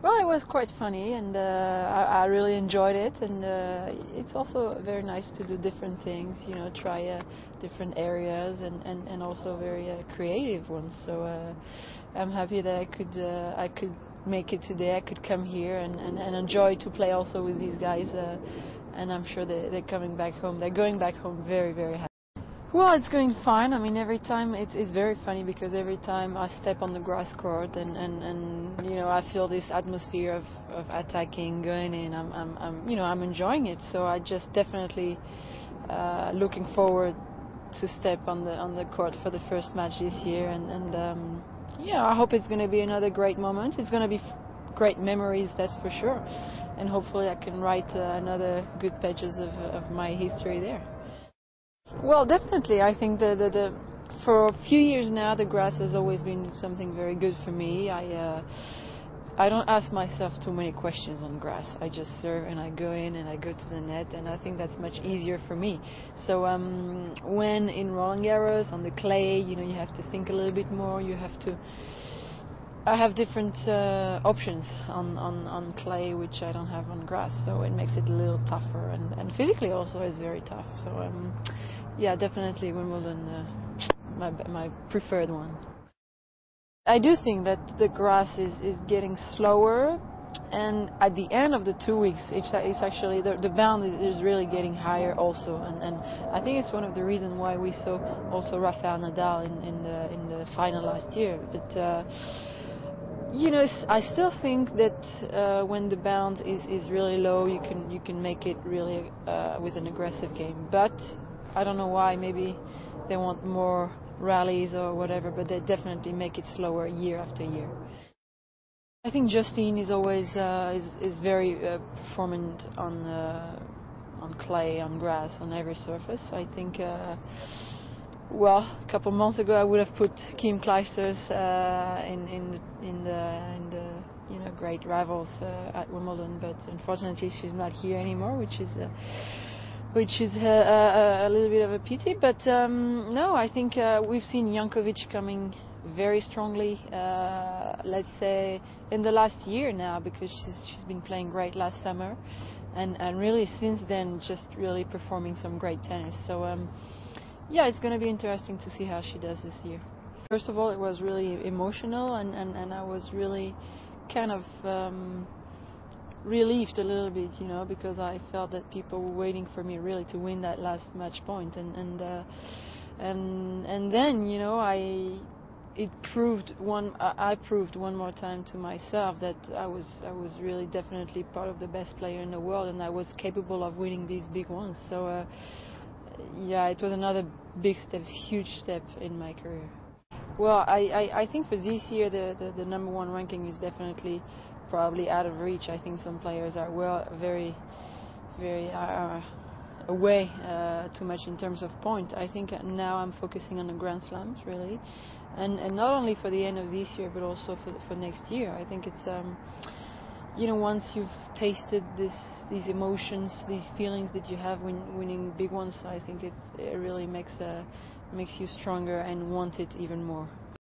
Well, it was quite funny, and I really enjoyed it. And it's also very nice to do different things, try different areas, and also very creative ones. So I'm happy that I could make it today. I could come here and enjoy to play also with these guys. And I'm sure they're coming back home. They're going back home very, very happy. Well, it's going fine. I mean, every time it's very funny because every time I step on the grass court and I feel this atmosphere of attacking, going in. I'm enjoying it. So I just definitely looking forward to step on the court for the first match this year. I hope it's going to be another great moment. It's going to be great memories, that's for sure. And hopefully I can write another good pages of my history there. Well, definitely. I think for a few years now, the grass has always been something very good for me. I don't ask myself too many questions on grass. I just serve and I go in and I go to the net, and I think that's much easier for me. So when in Roland Garros on the clay, you have to think a little bit more. I have different options on clay which I don't have on grass, so it makes it a little tougher, and physically also is very tough. So yeah, definitely Wimbledon, my preferred one. I do think that the grass is getting slower, and at the end of the 2 weeks, it's actually the bound is really getting higher also, and I think it's one of the reasons why we saw also Rafael Nadal in the final last year. But I still think that when the bound is really low, you can make it really with an aggressive game. But I don't know why. Maybe they want more rallies or whatever. But they definitely make it slower year after year. I think Justine is always is very performant on clay, on grass, on every surface. I think. Well, a couple of months ago, I would have put Kim Clijsters in the great rivals at Wimbledon, but unfortunately she's not here anymore, which is a little bit of a pity. But no, I think we've seen Jankovic coming very strongly. Let's say in the last year now, because she's been playing great last summer, and really since then just really performing some great tennis. So. Yeah, it's going to be interesting to see how she does this year. First of all, it was really emotional, and I was really kind of relieved a little bit, because I felt that people were waiting for me really to win that last match point, and then I proved one more time to myself that I was really definitely part of the best player in the world, and I was capable of winning these big ones. So. Yeah, it was another big step, huge step in my career. Well, I think for this year the number one ranking is definitely probably out of reach. I think some players are very away too much in terms of point. I think now I'm focusing on the Grand Slams really, and not only for the end of this year but also for next year. I think it's once you've tasted these emotions, these feelings that you have when winning big ones, I think it really makes you stronger and want it even more.